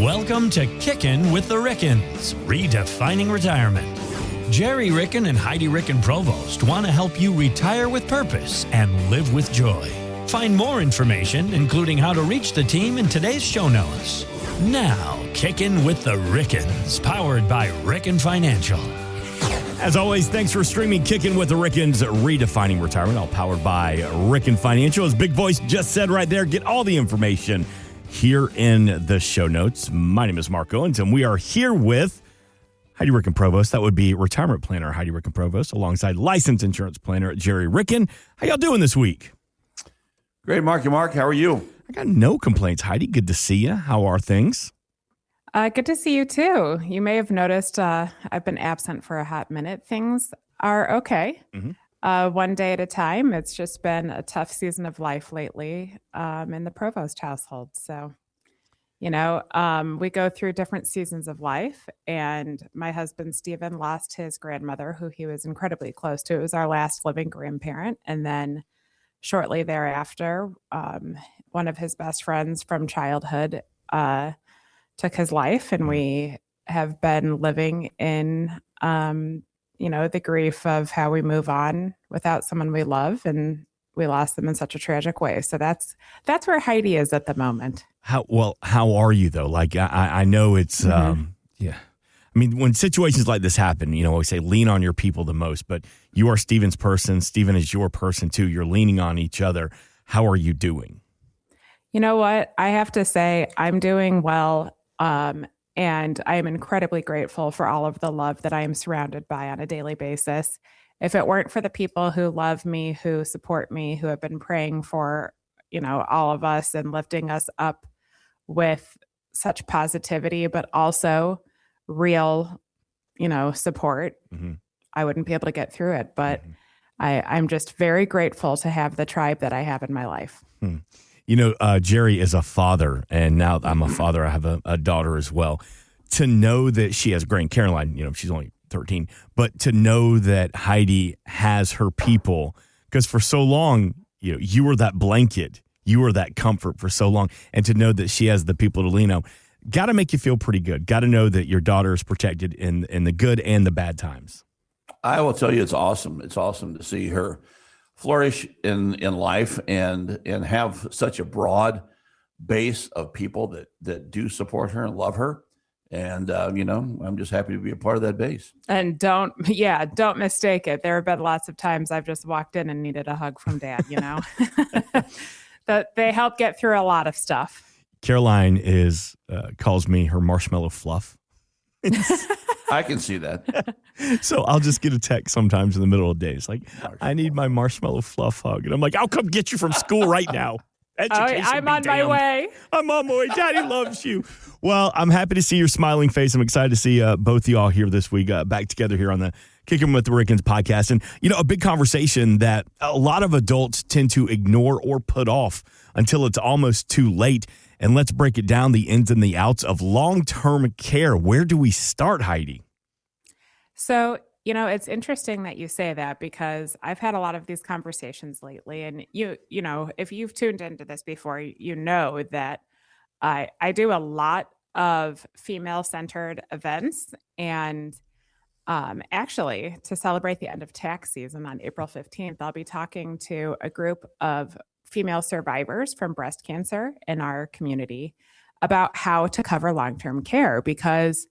Welcome to Kickin' with the Rickens, redefining retirement. Gerry Ricken and Heidi Ricken Provost want to help you retire with purpose and live with joy. Find more information, including how to reach the team, in today's show notes. Now, Kickin' with the Rickens, powered by Ricken Financial. As always, thanks for streaming Kickin' with the Rickens, redefining retirement, all powered by Ricken Financial. As Big Voice just said right there, get all the information here in the show notes. My name is Mark Owens, and we are here with Heidi Ricken Provost. That would be retirement planner Heidi Ricken Provost, alongside licensed insurance planner Gerry Ricken. How y'all doing this week? Great, Mark. How are you? I got no complaints, Heidi. Good to see you. How are things? Good to see you, too. You may have noticed I've been absent for a hot minute. Things are okay. One day at a time. It's just been a tough season of life lately in the Provost household. So, we go through different seasons of life. And my husband, Stephen, lost his grandmother, who he was incredibly close to. It was our last living grandparent. And then shortly thereafter, one of his best friends from childhood took his life. And we have been living in the grief of how we move on without someone we love, and we lost them in such a tragic way. So that's where Heidi is at the moment. How are you though? Like I know it's yeah. I mean, when situations like this happen, we say lean on your people the most, but you are Stephen's person. Stephen is your person too. You're leaning on each other. How are you doing? You know what? I have to say I'm doing well. And I am incredibly grateful for all of the love that I am surrounded by on a daily basis. If it weren't for the people who love me, who support me, who have been praying for, all of us and lifting us up with such positivity, but also real, support, I wouldn't be able to get through it. But I'm just very grateful to have the tribe that I have in my life. Gerry is a father, and now I'm a father. I have a daughter as well. To know that she has Grand Caroline, she's only 13, but to know that Heidi has her people, because for so long, you were that blanket, you were that comfort for so long, and to know that she has the people to lean on, got to make you feel pretty good. Got to know that your daughter is protected in the good and the bad times. I will tell you, it's awesome. It's awesome to see her flourish in life and have such a broad base of people that do support her and love her. And, I'm just happy to be a part of that base. And don't mistake it. There have been lots of times I've just walked in and needed a hug from Dad, that they help get through a lot of stuff. Caroline calls me her marshmallow fluff. I can see that. So I'll just get a text sometimes in the middle of the day. It's like, I need my marshmallow fluff hug. And I'm like, I'll come get you from school right now. I'm on my way. I'm on my way. Daddy loves you. Well, I'm happy to see your smiling face. I'm excited to see both of y'all here this week, back together here on the Kickin' with the Rickens podcast. And, a big conversation that a lot of adults tend to ignore or put off until it's almost too late. And let's break it down, the ins and the outs of long-term care. Where do we start, Heidi? So, it's interesting that you say that, because I've had a lot of these conversations lately. And if you've tuned into this before, you know that I do a lot of female-centered events. And actually, to celebrate the end of tax season on April 15th, I'll be talking to a group of female survivors from breast cancer in our community about how to cover long-term care, because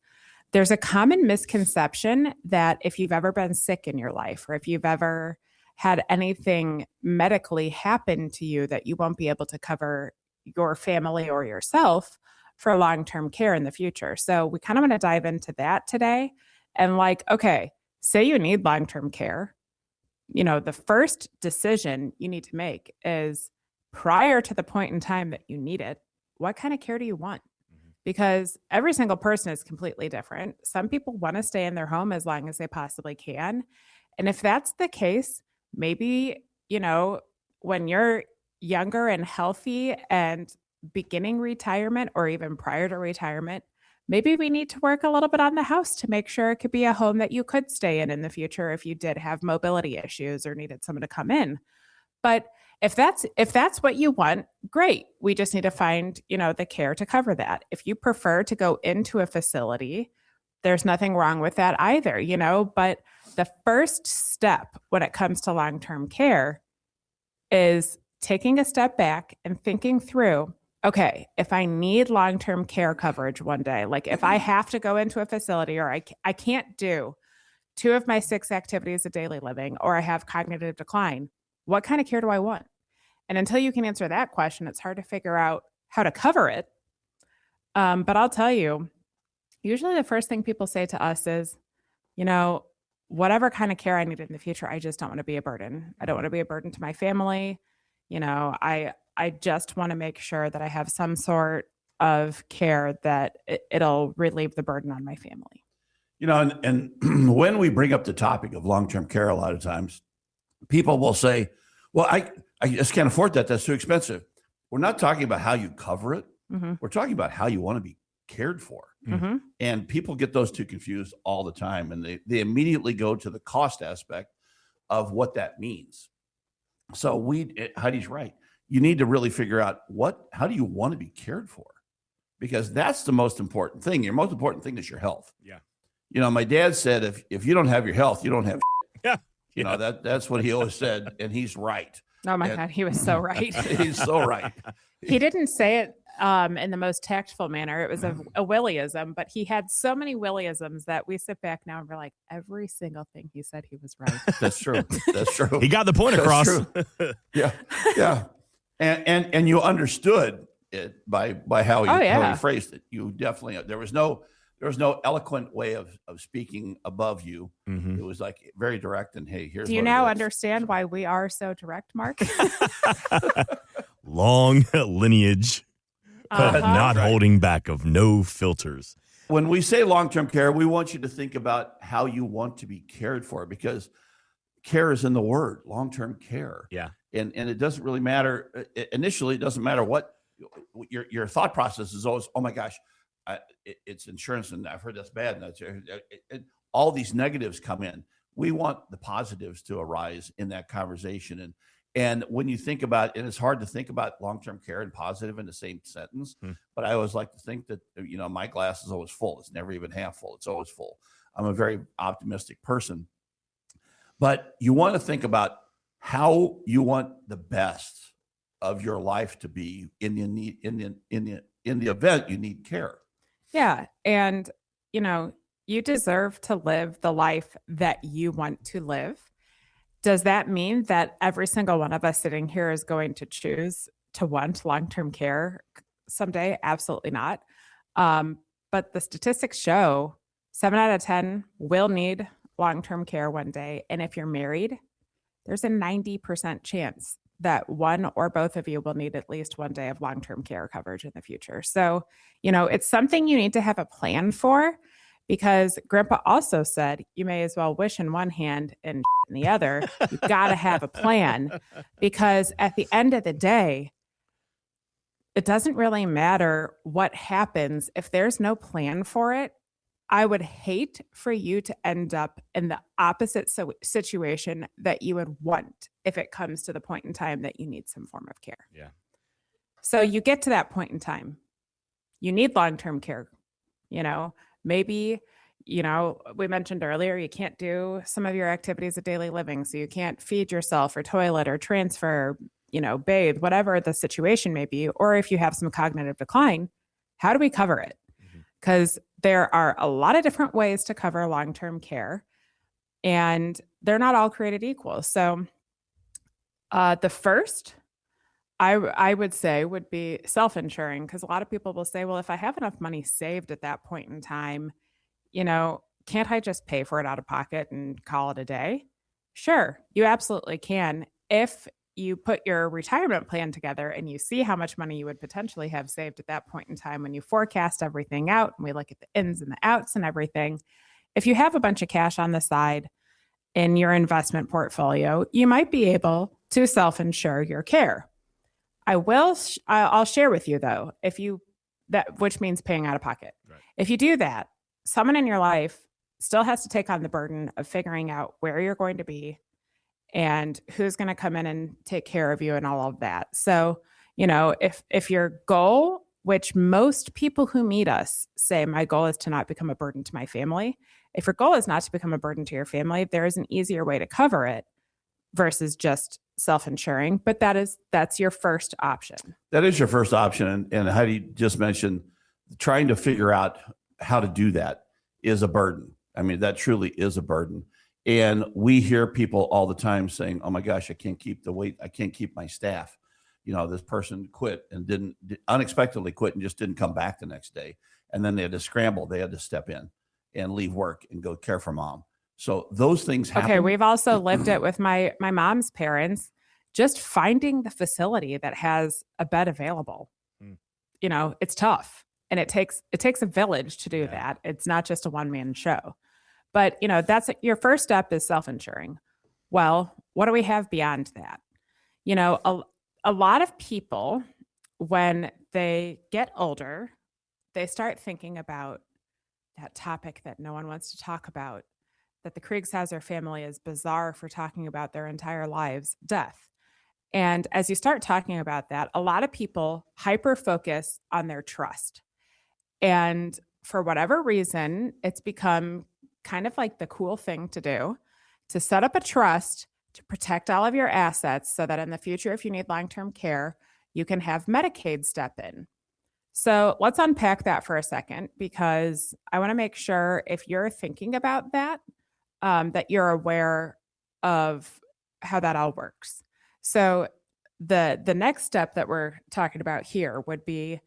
there's a common misconception that if you've ever been sick in your life, or if you've ever had anything medically happen to you, that you won't be able to cover your family or yourself for long-term care in the future. So we kind of want to dive into that today. And okay, say you need long-term care. The first decision you need to make is, prior to the point in time that you need it, what kind of care do you want? Because every single person is completely different. Some people want to stay in their home as long as they possibly can. And if that's the case, maybe, when you're younger and healthy and beginning retirement, or even prior to retirement, maybe we need to work a little bit on the house to make sure it could be a home that you could stay in the future if you did have mobility issues or needed someone to come in. But if that's what you want, great. We just need to find, the care to cover that. If you prefer to go into a facility, there's nothing wrong with that either, but the first step when it comes to long-term care is taking a step back and thinking through, okay, if I need long-term care coverage one day, like if I have to go into a facility or I can't do 2 of my 6 activities of daily living, or I have cognitive decline, what kind of care do I want? And until you can answer that question, it's hard to figure out how to cover it. But I'll tell you, usually the first thing people say to us is, whatever kind of care I need in the future, I just don't want to be a burden. I don't want to be a burden to my family. I just want to make sure that I have some sort of care that it'll relieve the burden on my family. And when we bring up the topic of long-term care, a lot of times people will say, well, I just can't afford that. That's too expensive. We're not talking about how you cover it. Mm-hmm. We're talking about how you want to be cared for. Mm-hmm. And people get those two confused all the time. And they immediately go to the cost aspect of what that means. So Heidi's right. You need to really figure out how do you want to be cared for? Because that's the most important thing. Your most important thing is your health. Yeah. My dad said, if you don't have your health, you don't have Yeah. That's what he always said. And he's right. Oh my God, he was so right. He's so right. He didn't say it in the most tactful manner. It was a Willyism, but he had so many Willyisms that we sit back now and we're like, every single thing he said, he was right. That's true. That's true. He got the point across. Yeah. Yeah. And you understood it by how he phrased it. You definitely, there was no eloquent way of speaking above you. Mm-hmm. It was like very direct and, hey, here's Do you what now it is. understand why we are so direct, Mark? Long lineage, but not holding back, of no filters. When we say long-term care, we want you to think about how you want to be cared for, because care is in the word, long-term care. Yeah. And it doesn't really matter. Initially, it doesn't matter what your thought process is always, oh my gosh, it's insurance and I've heard that's bad. And that's all these negatives come in. We want the positives to arise in that conversation. And when you think about, and it's hard to think about long-term care and positive in the same sentence, but I always like to think that, my glass is always full. It's never even half full. It's always full. I'm a very optimistic person, but you want to think about how you want the best of your life to be in the event you need care. Yeah. And, you deserve to live the life that you want to live. Does that mean that every single one of us sitting here is going to choose to want long-term care someday? Absolutely not. But the statistics show 7 out of 10 will need long-term care one day. And if you're married, there's a 90% chance that one or both of you will need at least one day of long-term care coverage in the future. So, it's something you need to have a plan for, because Grandpa also said you may as well wish in one hand and in the other. You've got to have a plan, because at the end of the day, it doesn't really matter what happens if there's no plan for it. I would hate for you to end up in the opposite situation that you would want if it comes to the point in time that you need some form of care. Yeah. So you get to that point in time, you need long-term care, maybe, we mentioned earlier, you can't do some of your activities of daily living. So you can't feed yourself or toilet or transfer, bathe, whatever the situation may be. Or if you have some cognitive decline, how do we cover it? Because there are a lot of different ways to cover long-term care, and they're not all created equal. So the first, I would say, would be self-insuring, because a lot of people will say, well, if I have enough money saved at that point in time, can't I just pay for it out of pocket and call it a day? Sure, you absolutely can. If you put your retirement plan together and you see how much money you would potentially have saved at that point in time, when you forecast everything out and we look at the ins and the outs and everything, if you have a bunch of cash on the side in your investment portfolio, you might be able to self-insure your care. I'll share with you though, which means paying out of pocket. Right. If you do that, someone in your life still has to take on the burden of figuring out where you're going to be and who's going to come in and take care of you and all of that. So, if your goal, which most people who meet us say, my goal is to not become a burden to my family. If your goal is not to become a burden to your family, there is an easier way to cover it versus just self-insuring, but that's your first option. That is your first option. And Heidi just mentioned trying to figure out how to do that is a burden. I mean, that truly is a burden. And we hear people all the time saying, oh my gosh, I can't keep the weight. I can't keep my staff. This person quit and unexpectedly quit and just didn't come back the next day. And then they had to scramble. They had to step in and leave work and go care for mom. So those things happen. Okay, we've also lived it with my mom's parents, just finding the facility that has a bed available. It's tough. And it takes a village to do that. It's not just a one-man show. But, that's your first step is self-insuring. Well, what do we have beyond that? A lot of people, when they get older, they start thinking about that topic that no one wants to talk about, that the Kriegshauser family is bizarre for talking about their entire lives, death. And as you start talking about that, a lot of people hyper-focus on their trust. And for whatever reason, it's become kind of like the cool thing to do, to set up a trust to protect all of your assets so that in the future, if you need long-term care, you can have Medicaid step in. So let's unpack that for a second, because I want to make sure if you're thinking about that, that you're aware of how that all works. So the next step that we're talking about here would be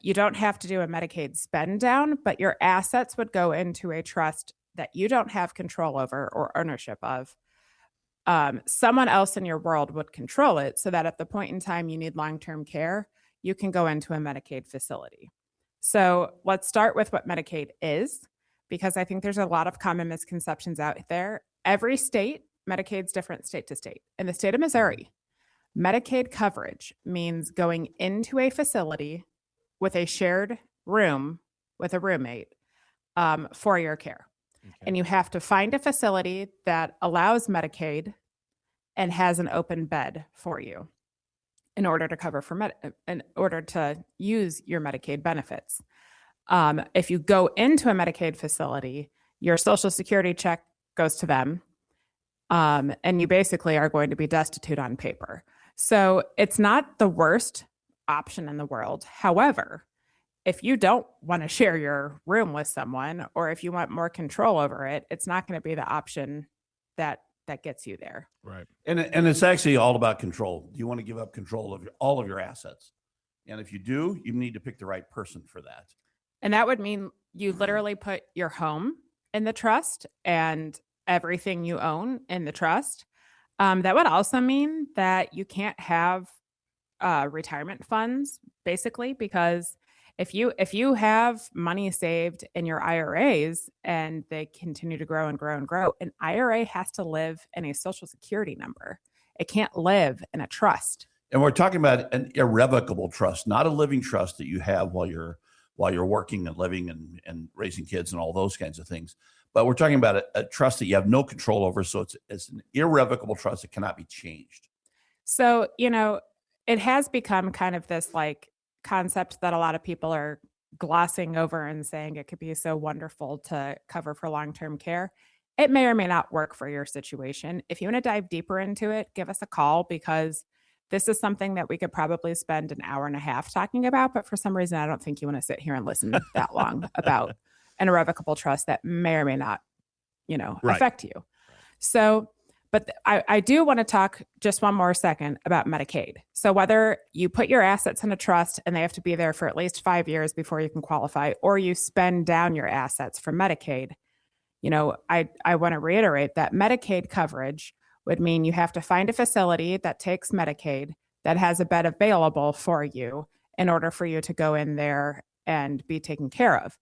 you don't have to do a Medicaid spend down, but your assets would go into a trust that you don't have control over or ownership of. Someone else in your world would control it so that at the point in time you need long-term care, you can go into a Medicaid facility. So let's start with what Medicaid is, because I think there's a lot of common misconceptions out there. Every state, Medicaid's different state to state. In the state of Missouri, Medicaid coverage means going into a facility with a shared room with a roommate for your care. Okay. And you have to find a facility that allows Medicaid and has an open bed for you in order to cover in order to use your Medicaid benefits. If you go into a Medicaid facility, your Social Security check goes to them, and you basically are going to be destitute on paper. So it's not the worst option in the world. However, if you don't want to share your room with someone, or if you want more control over it, it's not going to be the option that gets you there. Right. And it's actually all about control. Do you want to give up control of all of your assets? And if you do, you need to pick the right person for that. And that would mean you literally put your home in the trust and everything you own in the trust. That would also mean that you can't have retirement funds, basically, because if you have money saved in your IRAs and they continue to grow and grow and grow, an IRA has to live in a Social Security number. It can't live in a trust. And we're talking about an irrevocable trust, not a living trust that you have while you're working and living and raising kids and all those kinds of things. But we're talking about a trust that you have no control over. So it's an irrevocable trust that cannot be changed. So, it has become kind of this like concept that a lot of people are glossing over and saying it could be so wonderful to cover for long-term care. It may or may not work for your situation. If you want to dive deeper into it, give us a call, because this is something that we could probably spend an hour and a half talking about. But for some reason, I don't think you want to sit here and listen that long about an irrevocable trust that may or may not, affect you. So, but I do want to talk just one more second about Medicaid. So whether you put your assets in a trust and they have to be there for at least 5 years before you can qualify, or you spend down your assets for Medicaid, I want to reiterate that Medicaid coverage would mean you have to find a facility that takes Medicaid that has a bed available for you in order for you to go in there and be taken care of.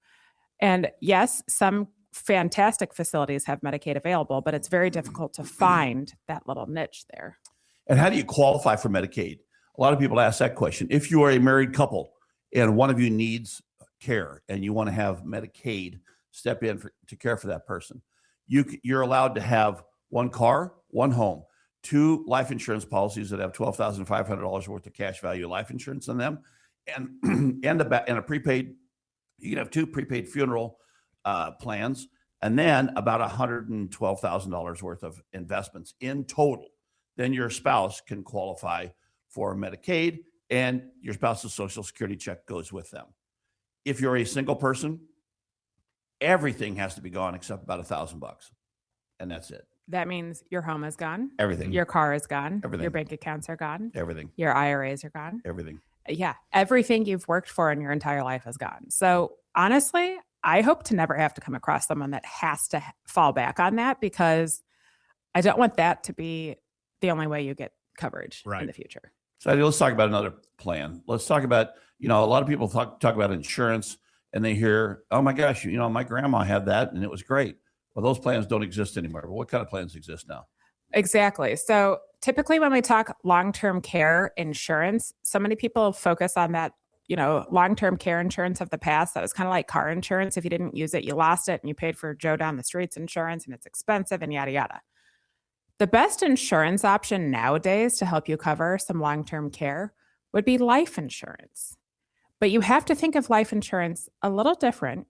And yes, some fantastic facilities have Medicaid available, but it's very difficult to find that little niche there. And how do you qualify for Medicaid? A lot of people ask that question. If you are a married couple and one of you needs care and you want to have Medicaid step in to care for that person, you're allowed to have one car, one home, 2 life insurance policies that have $12,500 worth of cash value life insurance in them, and a prepaid. You can have 2 prepaid funeral plans, and then about $112,000 worth of investments in total. Then your spouse can qualify for Medicaid, and your spouse's Social Security check goes with them. If you're a single person, everything has to be gone except about $1,000, and that's it. That means your home is gone. Everything. Your car is gone. Everything. Your bank accounts are gone. Everything. Your IRAs are gone. Everything. Yeah. Everything you've worked for in your entire life is gone. So honestly, I hope to never have to come across someone that has to fall back on that, because I don't want that to be the only way you get coverage in the future. So let's talk about another plan. Let's talk about, a lot of people talk about insurance, and they hear, oh my gosh, my grandma had that and it was great. Well, those plans don't exist anymore. But what kind of plans exist now? Exactly. So typically when we talk long-term care insurance, so many people focus on that, long-term care insurance of the past. That was kind of like car insurance. If you didn't use it, you lost it, and you paid for Joe down the street's insurance, and it's expensive and yada, yada. The best insurance option nowadays to help you cover some long-term care would be life insurance. But you have to think of life insurance a little different,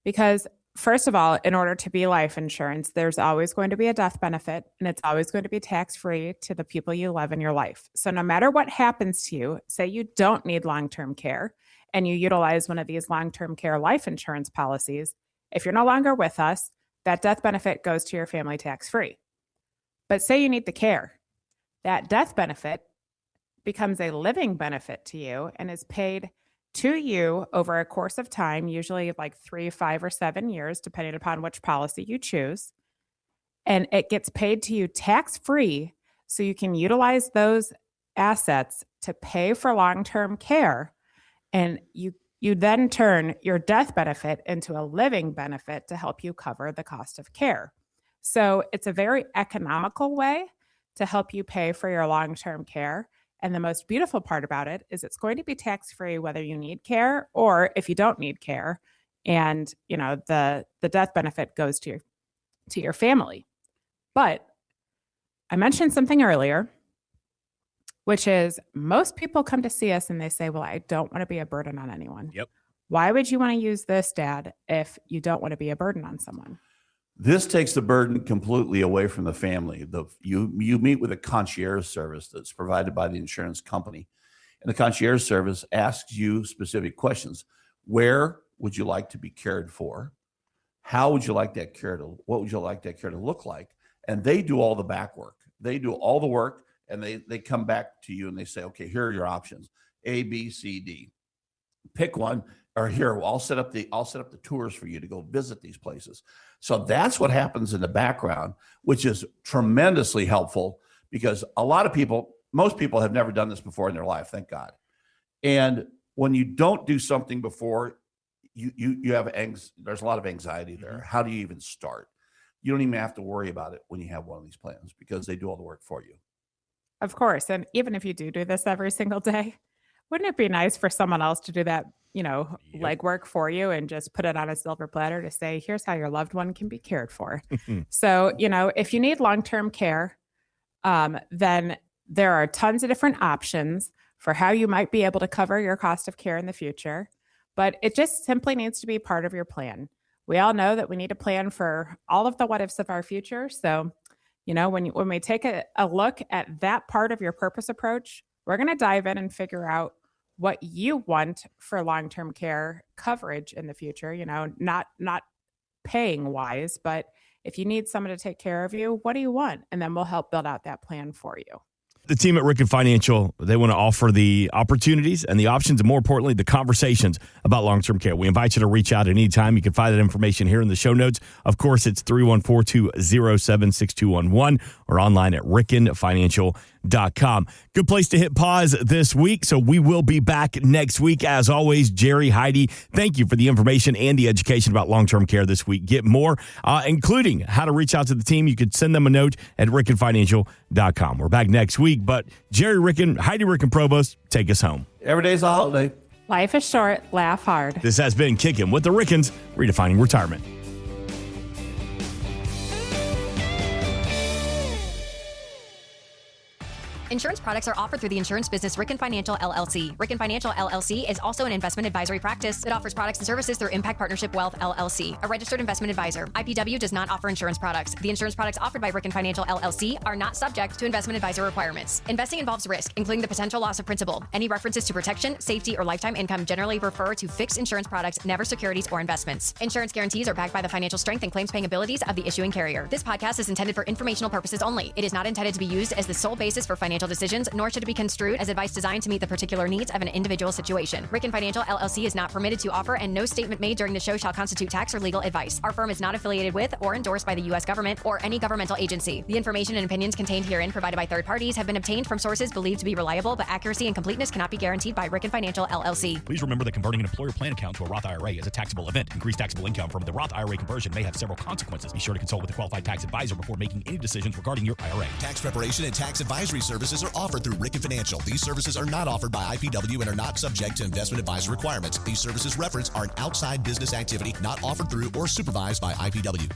because first of all, in order to be life insurance, there's always going to be a death benefit, and it's always going to be tax-free to the people you love in your life. So no matter what happens to you, say you don't need long-term care and you utilize one of these long-term care life insurance policies, if you're no longer with us, that death benefit goes to your family tax-free. But say you need the care, that death benefit becomes a living benefit to you and is paid to you over a course of time, usually like 3, 5, or 7 years, depending upon which policy you choose. And it gets paid to you tax-free, so you can utilize those assets to pay for long-term care. And you then turn your death benefit into a living benefit to help you cover the cost of care. So it's a very economical way to help you pay for your long-term care. And the most beautiful part about it is it's going to be tax-free whether you need care or if you don't need care. And, the death benefit goes to your family. But I mentioned something earlier, which is most people come to see us and they say, well, I don't want to be a burden on anyone. Yep. Why would you want to use this, Dad, if you don't want to be a burden on someone? This takes the burden completely away from the family. You meet with a concierge service that's provided by the insurance company. And the concierge service asks you specific questions. Where would you like to be cared for? How would you like that care to, what would you like that care to look like? And they do all the back work. They do all the work, and they come back to you and they say, okay, here are your options. A, B, C, D. Pick one. Or here, I'll set up the tours for you to go visit these places. So that's what happens in the background, which is tremendously helpful, because most people have never done this before in their life, thank God. And when you don't do something before, you have there's a lot of anxiety there. How do you even start? You don't even have to worry about it when you have one of these plans, because they do all the work for you. Of course. And even if you do this every single day, wouldn't it be nice for someone else to do that, legwork for you and just put it on a silver platter to say, here's how your loved one can be cared for. So, if you need long-term care, then there are tons of different options for how you might be able to cover your cost of care in the future. But it just simply needs to be part of your plan. We all know that we need a plan for all of the what ifs of our future. So, when we take a look at that part of your purpose approach, we're going to dive in and figure out what you want for long-term care coverage in the future, not paying wise, but if you need someone to take care of you, what do you want? And then we'll help build out that plan for you. The team at Ricken Financial, they want to offer the opportunities and the options, and more importantly, the conversations about long-term care. We invite you to reach out at any time. You can find that information here in the show notes. Of course, it's 314-207-6211 or online at rickenfinancial.com. Good place to hit pause this week. So we will be back next week. As always, Gerry, Heidi, thank you for the information and the education about long-term care this week. Get more, including how to reach out to the team. You could send them a note at rickenfinancial.com. We're back next week. But Gerry Ricken, Heidi Ricken, Provost, take us home. Every day's a holiday. Life is short. Laugh hard. This has been Kickin' with the Rickens, redefining retirement. Insurance products are offered through the insurance business Ricken Financial LLC. Ricken Financial LLC is also an investment advisory practice that offers products and services through Impact Partnership Wealth LLC, a registered investment advisor. IPW does not offer insurance products. The insurance products offered by Ricken Financial LLC are not subject to investment advisor requirements. Investing involves risk, including the potential loss of principal. Any references to protection, safety, or lifetime income generally refer to fixed insurance products, never securities or investments. Insurance guarantees are backed by the financial strength and claims paying abilities of the issuing carrier. This podcast is intended for informational purposes only. It is not intended to be used as the sole basis for financial decisions, nor should it be construed as advice designed to meet the particular needs of an individual situation. Ricken Financial LLC is not permitted to offer, and no statement made during the show shall constitute tax or legal advice. Our firm is not affiliated with or endorsed by the U.S. government or any governmental agency. The information and opinions contained herein provided by third parties have been obtained from sources believed to be reliable, but accuracy and completeness cannot be guaranteed by Ricken Financial LLC. Please remember that converting an employer plan account to a Roth IRA is a taxable event. Increased taxable income from the Roth IRA conversion may have several consequences. Be sure to consult with a qualified tax advisor before making any decisions regarding your IRA. Tax preparation and tax advisory services are offered through Ricken Financial. These services are not offered by IPW and are not subject to investment advisor requirements. These services referenced are an outside business activity not offered through or supervised by IPW.